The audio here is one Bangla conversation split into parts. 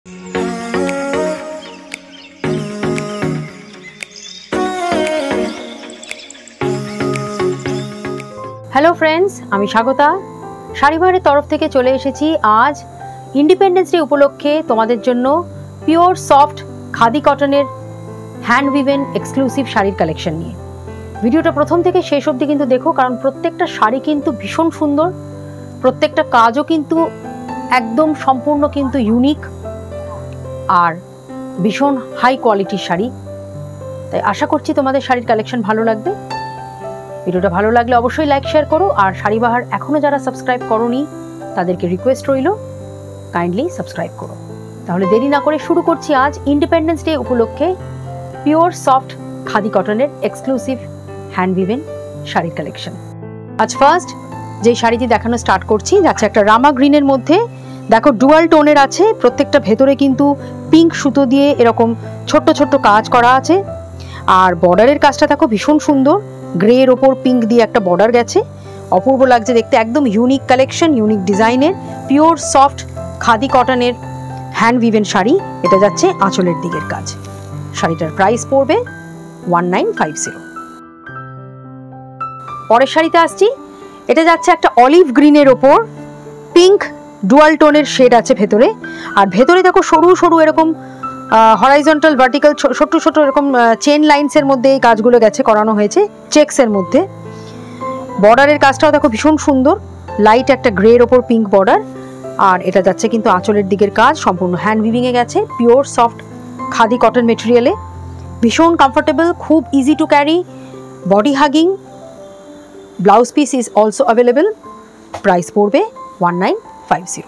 হ্যালো ফ্রেন্ডস, আমি স্বাগতা। শাড়িবাহারের তরফ থেকে চলে এসেছি আজ ইন্ডিপেন্ডেন্স ডে উপলক্ষে তোমাদের জন্য পিওর সফট খাদি কটনের হ্যান্ড উইভেন এক্সক্লুসিভ শাড়ির কালেকশন নিয়ে। ভিডিওটা প্রথম থেকে শেষ অবধি কিন্তু দেখো, কারণ প্রত্যেকটা শাড়ি কিন্তু ভীষণ সুন্দর, প্রত্যেকটা কাজও কিন্তু একদম সম্পূর্ণ কিন্তু ইউনিক আর ভীষণ হাই কোয়ালিটির শাড়ি। তাই আশা করছি তোমাদের শাড়ির কালেকশন ভালো লাগবে। ভিডিওটা ভালো লাগলে অবশ্যই লাইক শেয়ার করো, আর শাড়িবাহার এখনও যারা সাবস্ক্রাইব করোনি তাদেরকে রিকোয়েস্ট রইল কাইন্ডলি সাবস্ক্রাইব করো। তাহলে দেরি না করে শুরু করছি আজ ইন্ডিপেন্ডেন্স ডে উপলক্ষে পিওর সফট খাদি কটনের এক্সক্লুসিভ হ্যান্ড উইভেন শাড়ির কালেকশন। আজ ফার্স্ট যে শাড়িটি দেখানো স্টার্ট করছি যাচ্ছে একটা রামা গ্রিনের মধ্যে। দেখো ডুয়াল টোনের আছে, প্রত্যেকটা ভেতরে কিন্তু পিঙ্ক সুতো দিয়ে এরকম ছোট্ট ছোট্ট কাজ করা আছে, আর বর্ডারের কাজটা দেখো ভীষণ সুন্দর, গ্রের ওপর পিঙ্ক দিয়ে একটা বর্ডার গেছে, অপূর্ব লাগছে দেখতে। একদম ইউনিক কালেকশন, ইউনিক ডিজাইনের পিওর সফট খাদি কটনের হ্যান্ড উইভেন শাড়ি। এটা যাচ্ছে আঁচলের দিকের কাজ। শাড়িটার প্রাইস পড়বে 1950। পরের শাড়িতে আসছি, এটা যাচ্ছে একটা অলিভ গ্রিনের ওপর পিঙ্ক ডুয়াল টোনের শেড আছে ভেতরে, আর ভেতরে দেখো সরু সরু এরকম হরাইজন্টাল ভার্টিক্যাল ছোট ছোট এরকম চেন লাইনসের মধ্যে এই কাজগুলো গেছে করানো হয়েছে চেকসের মধ্যে। বর্ডারের কাজটাও দেখো ভীষণ সুন্দর, লাইট একটা গ্রের ওপর পিঙ্ক বর্ডার, আর এটা যাচ্ছে কিন্তু আঁচলের দিকের কাজ সম্পূর্ণ হ্যান্ড উইভিংয়ে গেছে, পিওর সফট খাদি কটন মেটেরিয়ালে, ভীষণ কমফোর্টেবল, খুব easy to carry, body hugging. Blouse piece is also available. Price পড়বে 1950।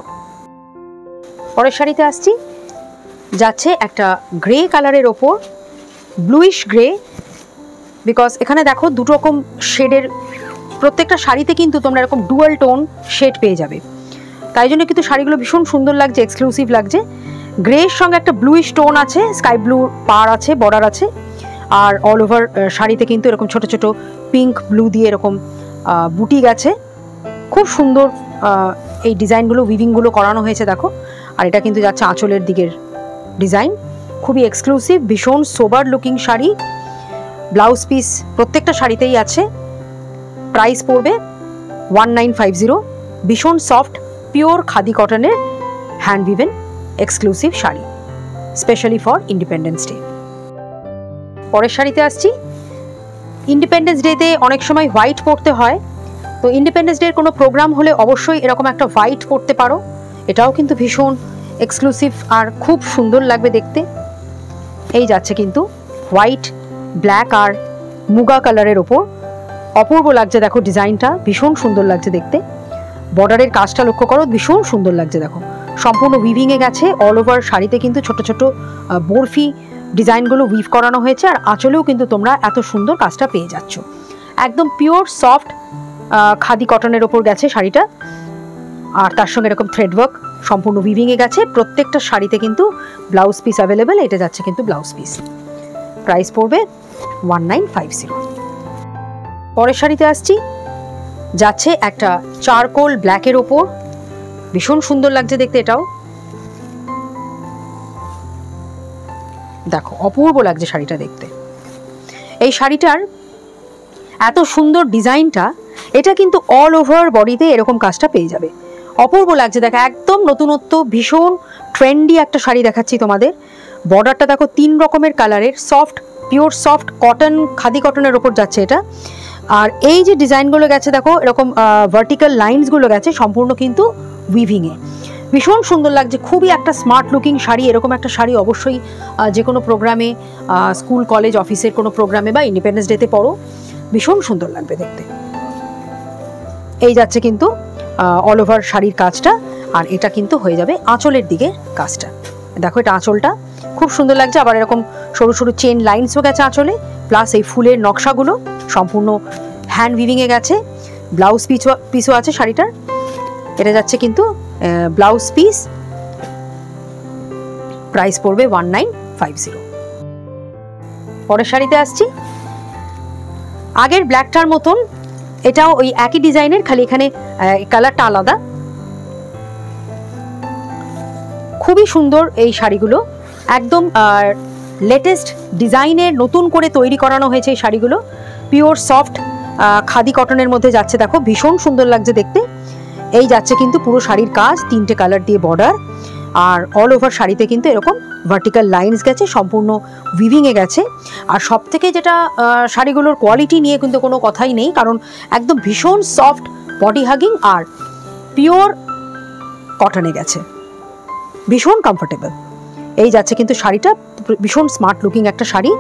পরের শাড়িতে আসছি, যাচ্ছে একটা গ্রে কালারের ওপর ব্লুইশ গ্রে, বিকজ এখানে দেখো দুটো রকম শেডের, প্রত্যেকটা শাড়িতে কিন্তু তোমরা এরকম ডুয়াল টোন শেড পেয়ে যাবে, তাই জন্য কিন্তু শাড়িগুলো ভীষণ সুন্দর লাগছে, এক্সক্লুসিভ লাগছে। গ্রের সঙ্গে একটা ব্লুইশ টোন আছে, স্কাই ব্লু পার আছে, বর্ডার আছে, আর অল ওভার শাড়িতে কিন্তু এরকম ছোট ছোট পিঙ্ক ব্লু দিয়ে এরকম বুটি গেছে, খুব সুন্দর এই ডিজাইনগুলো উইভিংগুলো করানো হয়েছে দেখো। আর এটা কিন্তু যাচ্ছে আঁচলের দিকের ডিজাইন, খুবই এক্সক্লুসিভ, ভীষণ সোবার লুকিং শাড়ি। ব্লাউজ পিস প্রত্যেকটা শাড়িতেই আছে। প্রাইস পড়বে 1950। ভীষণ সফট পিওর খাদি কটনের hand woven exclusive sari, specially for Independence Day. পরের শাড়িতে আসছি, ইন্ডিপেন্ডেন্স ডেতে অনেক সময় হোয়াইট পরতে হয়, তো ইন্ডিপেন্ডেন্স ডের কোনো প্রোগ্রাম হলে অবশ্যই এরকম একটা হোয়াইট পরতে পারো। এটাও কিন্তু ভীষণ এক্সক্লুসিভ আর খুব সুন্দর লাগবে দেখতে। এই যাচ্ছে কিন্তু হোয়াইট, ব্ল্যাক আর মুগা কালারের ওপর, অপূর্ব লাগছে দেখো ডিজাইনটা, ভীষণ সুন্দর লাগছে দেখতে। বর্ডারের কাজটা লক্ষ্য করো, ভীষণ সুন্দর লাগছে দেখো, সম্পূর্ণ উইভিংয়ে গেছে। অল ওভার শাড়িতে কিন্তু ছোট ছোট বরফি ডিজাইনগুলো উইভ করানো হয়েছে, আর আঁচলেও কিন্তু তোমরা এত সুন্দর কাজটা পেয়ে যাচ্ছ। একদম পিওর সফট খাদি কটনের ওপর গেছে শাড়িটা, আর তার সঙ্গে এরকম থ্রেড ওয়ার্ক সম্পূর্ণ উইভিংয়ে গেছে। প্রত্যেকটা শাড়িতে কিন্তু ব্লাউজ পিস অ্যাভেলেবেল। এটা যাচ্ছে কিন্তু ব্লাউজ পিস। প্রাইস পড়বে 1950। পরের শাড়িতে আসছি, যাচ্ছে একটা চারকোল ব্ল্যাকের ওপর, ভীষণ সুন্দর লাগছে দেখতে। এটাও দেখো অপূর্ব লাগছে শাড়িটা দেখতে। এই শাড়িটার এত সুন্দর ডিজাইনটা, এটা কিন্তু অল ওভার বডিতে এরকম কাজটা পেয়ে যাবে, অপূর্ব লাগছে দেখো, একদম নতুনত্ব, ভীষণ ট্রেন্ডি একটা শাড়ি দেখাচ্ছি তোমাদের। বর্ডারটা দেখো 3 রকমের কালারের, soft pure soft cotton khadi কটনের ওপর যাচ্ছে এটা। আর এই যে ডিজাইনগুলো গেছে দেখো, এরকম ভার্টিক্যাল লাইন্সগুলো গেছে সম্পূর্ণ কিন্তু উইভিংয়ে, ভীষণ সুন্দর লাগছে, খুবই একটা স্মার্ট লুকিং শাড়ি। এরকম একটা শাড়ি অবশ্যই যে কোনো প্রোগ্রামে, স্কুল কলেজ অফিসের কোনো প্রোগ্রামে বা ইন্ডিপেন্ডেন্স ডেতে পরো, ভীষণ সুন্দর লাগবে দেখতে। এই যাচ্ছে কিন্তু অল ওভার শাড়ির কাজটা, আর এটা কিন্তু হয়ে যাবে আঁচলের দিকে কাজটা। দেখো এটা আঁচলটা খুব সুন্দর লাগছে, আবার এরকম সরু সরু চেন লাইন্সও গেছে আঁচলে, প্লাস এই ফুলের নকশাগুলো সম্পূর্ণ হ্যান্ড উইভিংয়ে গেছে। ব্লাউজ পিসও আছে শাড়িটার। এটা যাচ্ছে কিন্তু ব্লাউজ পিস। প্রাইস পড়বে 1950। পরের শাড়িতে আসছি, আগের ব্ল্যাকটার মতন এটাও ওই একই ডিজাইনের, খালি এখানে কালারটা আলাদা। খুবই সুন্দর এই শাড়িগুলো, একদম লেটেস্ট ডিজাইনের নতুন করে তৈরি করানো হয়েছে এই শাড়িগুলো। পিওর সফট খাদি কটনের মধ্যে যাচ্ছে, দেখো ভীষণ সুন্দর লাগছে দেখতে। এই যাচ্ছে কিন্তু পুরো শাড়ির কাজ, 3টে কালার দিয়ে বর্ডার, আর অল ওভার শাড়িতে কিন্তু এরকম ভার্টিক্যাল লাইনস গেছে, সম্পূর্ণ উইভিংয়ে গেছে। আর সব থেকে যেটা শাড়িগুলোর কোয়ালিটি নিয়ে কিন্তু কোনো কথাই নেই, কারণ একদম ভীষণ সফট বডি হাগিং আর পিওর কটনে গেছে, ভীষণ কমফোর্টেবল। এই যাচ্ছে কিন্তু শাড়িটা, ভীষণ স্মার্ট লুকিং একটা শাড়ি।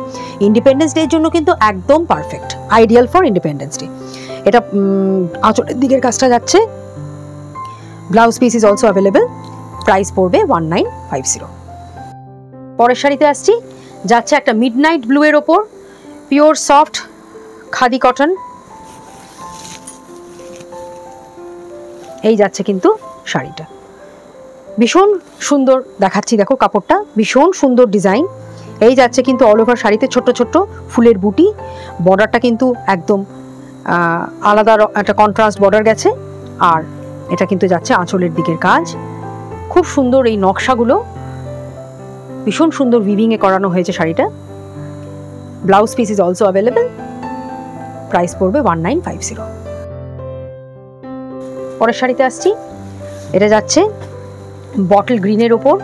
ইন্ডিপেন্ডেন্স ডের জন্য কিন্তু একদম perfect, ideal for Independence day. এটা আঁচলের দিকের কাজটা যাচ্ছে, blouse piece is also available, price পড়বে 1950। পরের শাড়িতে আসছি, যাচ্ছে একটা মিডনাইট ব্লু এর ওপর পিওর সফট খাদি কটন। এই যাচ্ছে কিন্তু শাড়িটা, ভীষণ সুন্দর দেখাচ্ছি, দেখো কাপড়টা ভীষণ সুন্দর ডিজাইন। এই যাচ্ছে কিন্তু অল ওভার শাড়িতে ছোট্ট ছোট্ট ফুলের বুটি, বর্ডারটা কিন্তু একদম আলাদা একটা কন্ট্রাস্ট বর্ডার গেছে। আর এটা কিন্তু যাচ্ছে আঁচলের দিকের কাজ, খুব সুন্দর এই নকশাগুলো, ভীষণ সুন্দর উইভিংয়ে করানো হয়েছে শাড়িটা। Blouse piece is also available, price পড়বে 1950। পরের শাড়িতে আসছি, এটা যাচ্ছে বটল গ্রিনের ওপর,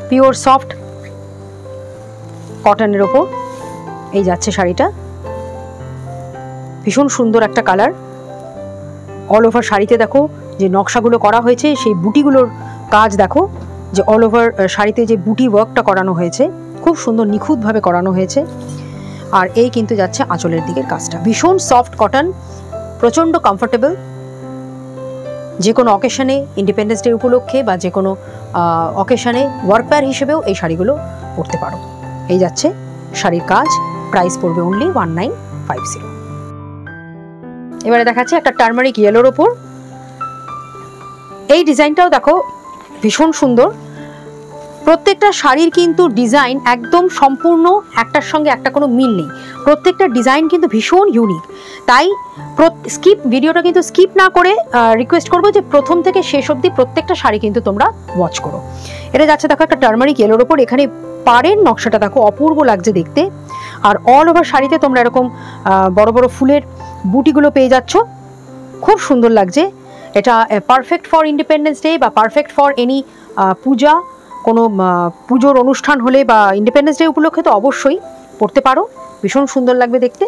পিওর সফট কটনের ওপর। এই যাচ্ছে শাড়িটা, ভীষণ সুন্দর একটা কালার। অল ওভার শাড়িতে দেখো যে নকশাগুলো করা হয়েছে, সেই বুটিগুলোর কাজ দেখো, যে অল ওভার শাড়িতে যে বুটি ওয়ার্কটা করানো হয়েছে, খুব সুন্দর নিখুঁতভাবে করানো হয়েছে। আর এই কিন্তু যাচ্ছে আঁচলের দিকের কাজটা, ভীষণ সফট কটন, প্রচণ্ড কমফোর্টেবল। যে কোনো অকেশনে, ইন্ডিপেন্ডেন্স ডে উপলক্ষে বা যে কোনো অকেশনে ওয়ার্কওয়্যার হিসেবেও এই শাড়িগুলো পরতে পারো। এই যাচ্ছে শাড়ির কাজ, প্রাইস পড়বে অনলি 1950। এবারে দেখাচ্ছে একটা টার্মারিক ইয়েলোর ওপর, এই ডিজাইনটাও দেখো ভীষণ সুন্দর। প্রত্যেকটা শাড়ির কিন্তু ডিজাইন একদম সম্পূর্ণ, একটার সঙ্গে একটা কোনো মিল নেই, প্রত্যেকটা ডিজাইন কিন্তু ভীষণ ইউনিক। তাই ভিডিওটা কিন্তু স্কিপ না করে রিকোয়েস্ট করবো যে প্রথম থেকে শেষ অবধি প্রত্যেকটা শাড়ি কিন্তু তোমরা ওয়াচ করো। এটা যাচ্ছে দেখো একটা টার্মারিক ইয়েলোর ওপর, এখানে পাড়ের নকশাটা দেখো অপূর্ব লাগছে দেখতে। আর অল ওভার শাড়িতে তোমরা এরকম বড় বড় ফুলের বুটিগুলো পেয়ে যাচ্ছ, খুব সুন্দর লাগছে। এটা পারফেক্ট ফর ইন্ডিপেন্ডেন্স ডে বা পারফেক্ট ফর এনি পূজা, কোনো পুজোর অনুষ্ঠান হলে বা ইন্ডিপেন্ডেন্স ডে উপলক্ষে তো অবশ্যই পরতে পারো, ভীষণ সুন্দর লাগবে দেখতে।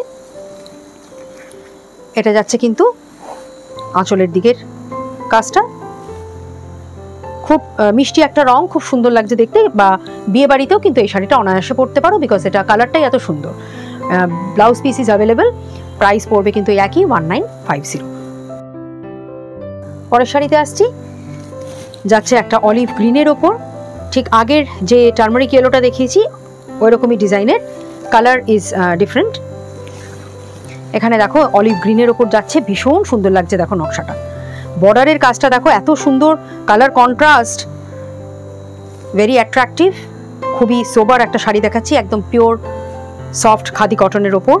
এটা যাচ্ছে কিন্তু আঁচলের দিকের কাজটা, খুব মিষ্টি একটা রং, খুব সুন্দর লাগছে দেখতে। বা বিয়ে বাড়িতেও কিন্তু এই শাড়িটা অনায়াসে পরতে পারো, বিকজ এটা কালারটাই এত সুন্দর। Blouse piece is available, price পড়বে কিন্তু একই 1950। পরের শাড়িতে আসছি, যাচ্ছে একটা অলিভ গ্রিনের ওপর, ঠিক আগের যে টার্মারিক ইয়েলোটা দেখিয়েছি ওই রকমই ডিজাইনের, কালার ইজ ডিফারেন্ট। এখানে দেখো অলিভ গ্রিনের ওপর যাচ্ছে, ভীষণ সুন্দর লাগছে দেখো নকশাটা, বর্ডারের কাজটা দেখো এত সুন্দর, কালার কন্ট্রাস্ট ভেরি অ্যাট্রাকটিভ। খুবই সোবার একটা শাড়ি দেখাচ্ছি, একদম পিওর সফট খাদি কটনের ওপর,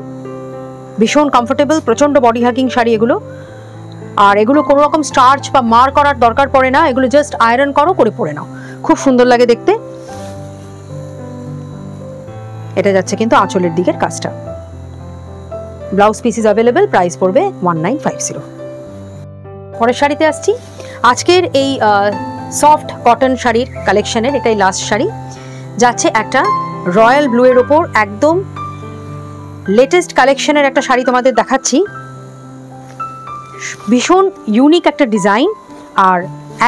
ভীষণ কমফোর্টেবল, প্রচণ্ড বডি হাগিং শাড়ি এগুলো। আর এগুলো কোনো রকম স্টার্চ বা মার করার দরকার পড়ে না, এগুলো জাস্ট আয়রন করো, করে পরে নাও, খুব সুন্দর লাগে দেখতে। এটা যাচ্ছে কিন্তু আঁচলের দিকের কাজটা, blouse piece is available, price পড়বে 1950। পরের শাড়িতে আসছি, আজকের এই সফট কটন শাড়ির কালেকশনের এটাই লাস্ট শাড়ি। যাচ্ছে একটা রয়্যাল ব্লু এর ওপর, একদম লেটেস্ট কালেকশনের একটা শাড়ি তোমাদের দেখাচ্ছি, ভীষণ ইউনিক একটা ডিজাইন আর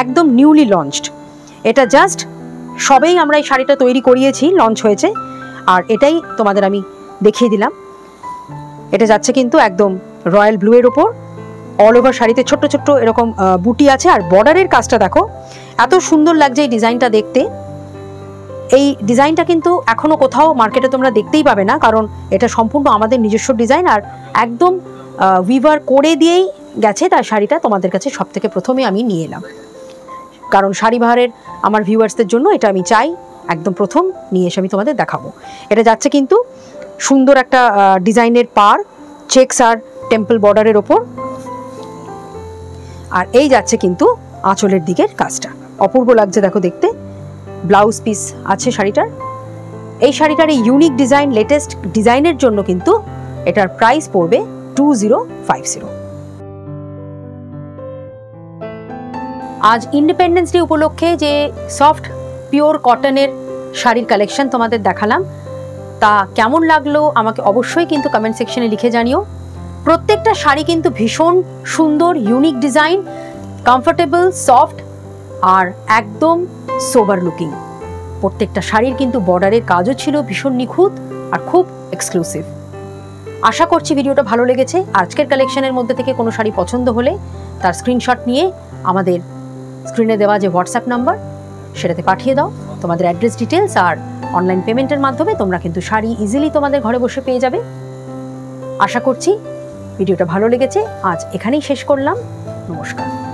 একদম নিউলি লঞ্চড। এটা জাস্ট সবেই আমরা এই শাড়িটা তৈরি করিয়েছি, লঞ্চ হয়েছে, আর এটাই তোমাদের আমি দেখিয়ে দিলাম। এটা যাচ্ছে কিন্তু একদম রয়্যাল ব্লু এর ওপর, অল ওভার শাড়িতে ছোট্ট ছোট্ট এরকম বুটি আছে। আর বর্ডারের কাজটা দেখো এত সুন্দর লাগছে এই ডিজাইনটা দেখতে। এই ডিজাইনটা কিন্তু এখনো কোথাও মার্কেটে তোমরা দেখতেই পাবে না, কারণ এটা সম্পূর্ণ আমাদের নিজস্ব ডিজাইন আর একদম উইভার করে দিয়েই গেছে। তার শাড়িটা তোমাদের কাছে সব থেকে প্রথমে আমি নিয়ে এলাম, কারণ শাড়ি বাহারের আমার ভিউয়ার্সদের জন্য এটা আমি চাই একদম প্রথম নিয়ে এসে আমি তোমাদের দেখাবো। এটা যাচ্ছে কিন্তু সুন্দর একটা ডিজাইনের পার, চেকস আর টেম্পল বর্ডারের ওপর। আর এই যাচ্ছে কিন্তু আঁচলের দিকের কাজটা, অপূর্ব লাগছে দেখো দেখতে। ব্লাউজ পিস আছে শাড়িটার। এই শাড়িটার এই ইউনিক ডিজাইন, লেটেস্ট ডিজাইনের জন্য কিন্তু এটার প্রাইস পড়বে 2050। আজ ইন্ডিপেন্ডেন্স ডে উপলক্ষে যে সফট পিওর কটনের শাড়ির কালেকশন তোমাদের দেখালাম, তা কেমন লাগলো আমাকে অবশ্যই কিন্তু কমেন্ট সেকশনে লিখে জানিও। প্রত্যেকটা শাড়ি কিন্তু ভীষণ সুন্দর, ইউনিক ডিজাইন, কমফোর্টেবল, সফট আর একদম সোবার লুকিং। প্রত্যেকটা শাড়ির কিন্তু বর্ডারের কাজও ছিল ভীষণ নিখুঁত আর খুব এক্সক্লুসিভ। আশা করছি ভিডিওটা ভালো লেগেছে। আজকের কালেকশনের মধ্যে থেকে কোনো শাড়ি পছন্দ হলে তার স্ক্রিনশট নিয়ে আমাদের স্ক্রিনে দেওয়া যে হোয়াটসঅ্যাপ নাম্বার সেটাতে পাঠিয়ে দাও তোমাদের অ্যাড্রেস ডিটেলস, আর অনলাইন পেমেন্টের মাধ্যমে তোমরা কিন্তু শাড়ি ইজিলি তোমাদের ঘরে বসে পেয়ে যাবে। আশা করছি ভিডিওটা ভালো লেগেছে। আজ এখানেই শেষ করলাম। নমস্কার।